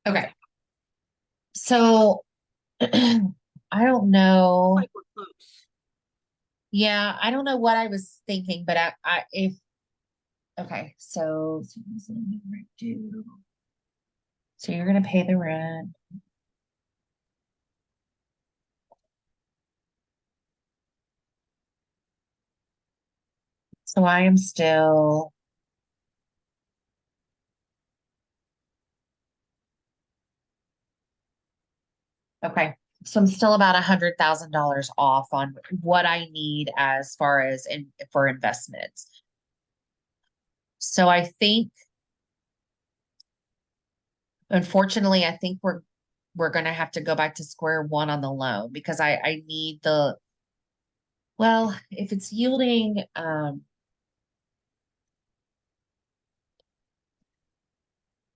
Okay. So I don't Looks know. like we're close. Yeah, I don't know what I was thinking, but if okay, so so you're gonna pay the rent. So I am still okay. So I'm still about $100,000 off on what I need as far as for investments. So I think, unfortunately, I think we're gonna have to go back to square one on the loan because I need the well, if it's yielding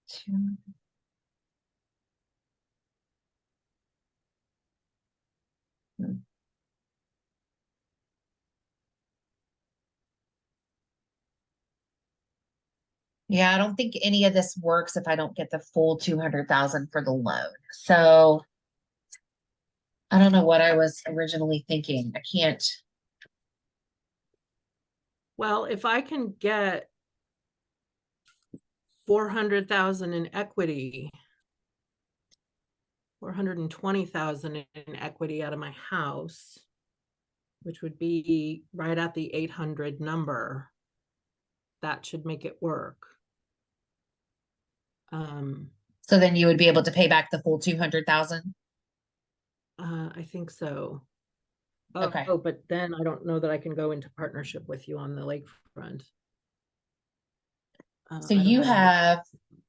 two, yeah, I don't think any of this works if I don't get the full 200,000 for the loan. So I don't know what I was originally thinking. I can't. Well, if I can get 400,000 in equity, 420,000 in equity out of my house, which would be right at the 800 number, that should make it work. Um, So then you would be able to pay back the full 200,000. I think so. Okay. But then I don't know that I can go into partnership with you on the lakefront. So I don't have any.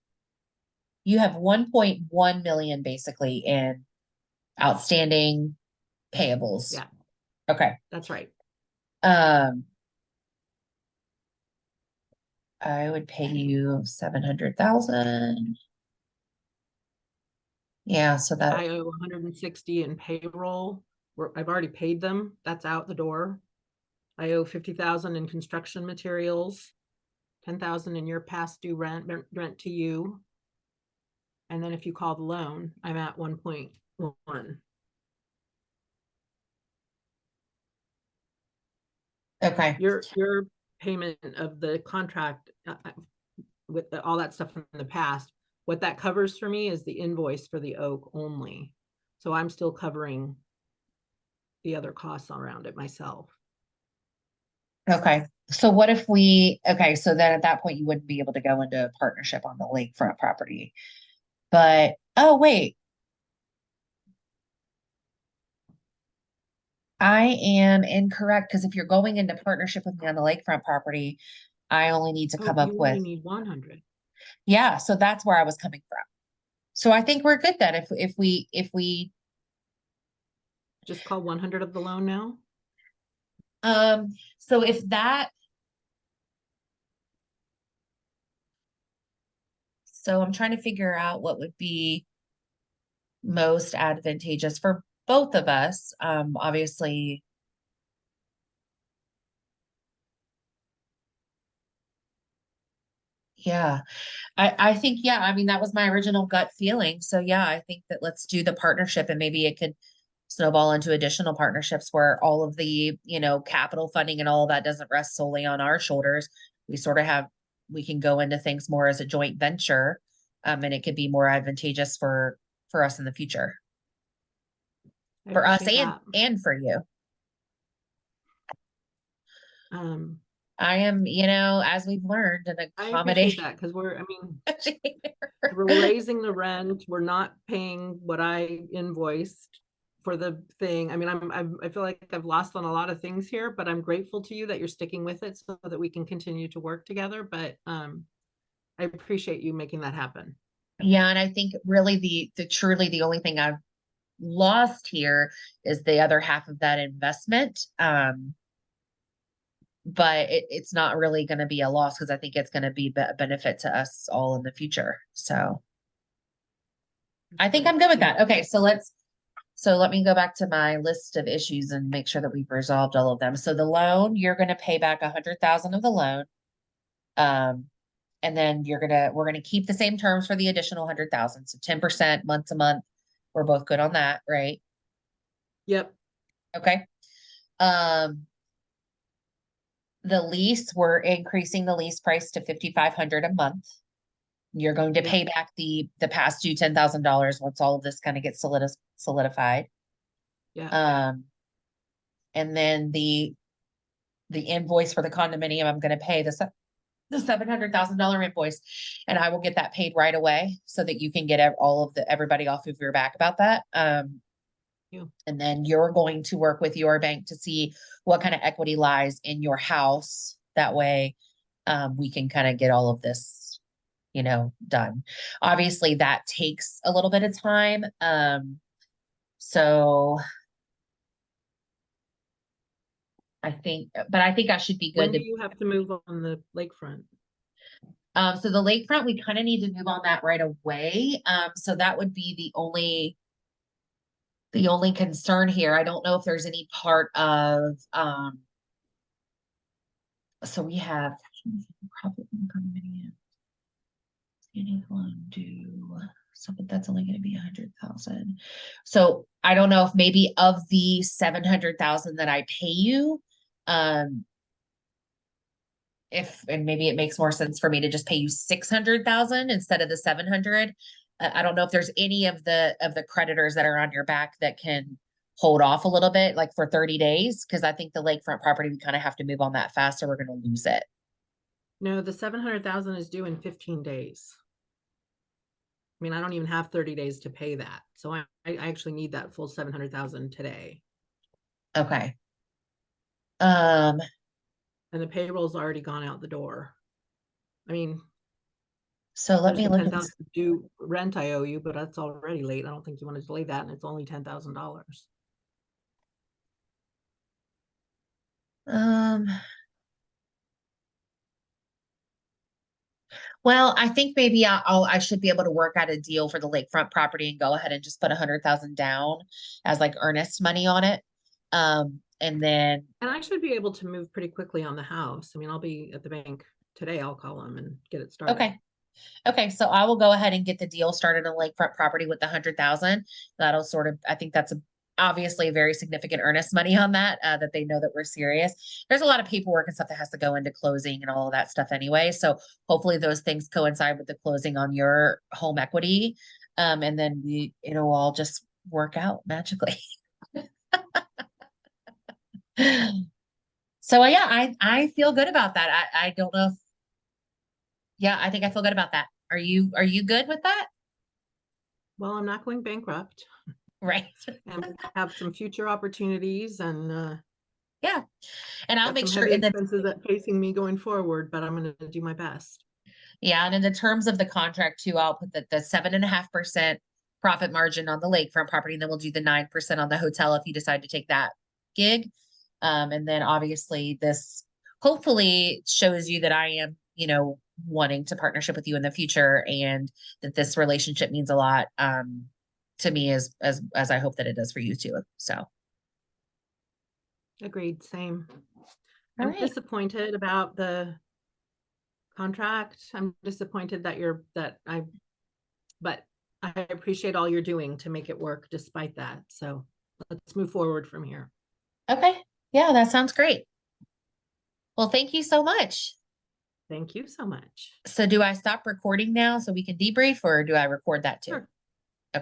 you have 1.1 million basically in outstanding payables. Yeah, Okay. that's right. Um, I would pay you 700,000. Yeah, so that I owe 160 in payroll. I've already paid them. That's out the door. I owe 50,000 in construction materials, 10,000 in your past due rent to you. And then if you call the loan, I'm at 1.1. okay. Your payment of the contract with all that stuff in the past, what that covers for me is the invoice for the oak only. So I'm still covering the other costs around it myself. Okay. So what if okay, so then at that point you wouldn't be able to go into a partnership on the lakefront property. But oh wait, I am incorrect because if you're going into partnership with me on the lakefront property, I only need to Oh, come up you with, only need 100. yeah, so that's where I was coming from. So I think we're good then if we Just call 100 of the loan now. so if that so I'm trying to figure out what would be most advantageous for both of us. Obviously, yeah. I think, yeah, I mean, that was my original gut feeling. So yeah, I think that let's do the partnership and maybe it could snowball into additional partnerships where all of the, capital funding and all of that doesn't rest solely on our shoulders. We sort of have, we can go into things more as a joint venture. And it could be more advantageous for us in the future, I for us appreciate that. and for you. Um, I am, as we've learned, an I appreciate accommodation. that because we're raising the rent. We're not paying what I invoiced for the thing. I mean, I feel like I've lost on a lot of things here, but I'm grateful to you that you're sticking with it so that we can continue to work together. But I appreciate you making that happen. Yeah, and I think really the truly the only thing I've lost here is the other half of that investment. But it's not really going to be a loss because I think it's going to be a benefit to us all in the future. So That's I think great. I'm good with Thank that. Okay, so let me go back to my list of issues and make sure that we've resolved all of them. So the loan, you're going to pay back 100,000 of the loan. Um, And then we're gonna keep the same terms for the additional 100,000. So 10% month to month. We're both good on that, right? Yep. Okay. Um, the lease, we're increasing the lease price to 5,500 a month. You're going to Yep. pay back the past due $10,000 once all of this kind of gets solidified. Yeah. And then the invoice for the condominium, I'm going to pay the $700,000 invoice, and I will get that paid right away so that you can get everybody off of your back about that. Yeah. And then you're going to work with your bank to see what kind of equity lies in your house. That way, we can kind of get all of this, done. Obviously, that takes a little bit of time. So but I think I should be When good do to. you have to move on the lakefront? So the lakefront, we kind of need to move on that right away. So that would be the only concern here. I don't know if there's any part of, so we have probably do something that's only going to be 100,000. So I don't know if maybe of the 700,000 that I pay you, um, and maybe it makes more sense for me to just pay you 600,000 instead of the 700. I don't know if there's any of the creditors that are on your back that can hold off a little bit, like for 30 days, because I think the lakefront property, we kind of have to move on that fast, or we're going to lose it. No, the 700,000 is due in 15 days. I mean, I don't even have 30 days to pay that. So I actually need that full 700,000 today. Okay. And the payroll's already gone out the door. I mean, So let there's me some look at this. 10,000 due rent I owe you, but that's already late. I don't think you want to delay that, and it's only $10,000. Um, well, I think maybe I should be able to work out a deal for the lakefront property and go ahead and just put 100,000 down as like earnest money on it. And then, And I should be able to move pretty quickly on the house. I mean, I'll be at the bank today. I'll call them and get it started. okay. Okay, so I will go ahead and get the deal started on lakefront property with the 100,000. That'll I think that's obviously a very significant earnest money on that they know that we're serious. There's a lot of paperwork and stuff that has to go into closing and all of that stuff anyway. So hopefully those things coincide with the closing on your home equity. And then it'll all just work out magically. So yeah, I feel good about that. I don't know if, yeah, I think I feel good about that. Are you good with that? Well, I'm not going bankrupt, Right. and we have some future opportunities, and Yeah. And I'll got make some sure heavy expenses that facing me going forward, but I'm going to do my best. yeah. And in the terms of the contract too, I'll put the 7.5% profit margin on the lakefront property, and then we'll do the 9% on the hotel if you decide to take that gig. And then obviously this hopefully shows you that I am, wanting to partnership with you in the future, and that this relationship means a lot, to me as I hope that it does for you too. So, Agreed. Same. all I'm right. disappointed about the contract. I'm disappointed but I appreciate all you're doing to make it work despite that. So let's move forward from here. Okay. Yeah, that sounds great. Well, thank you so much. Thank you so much. So do I stop recording now so we can debrief, or do I record that too? Sure.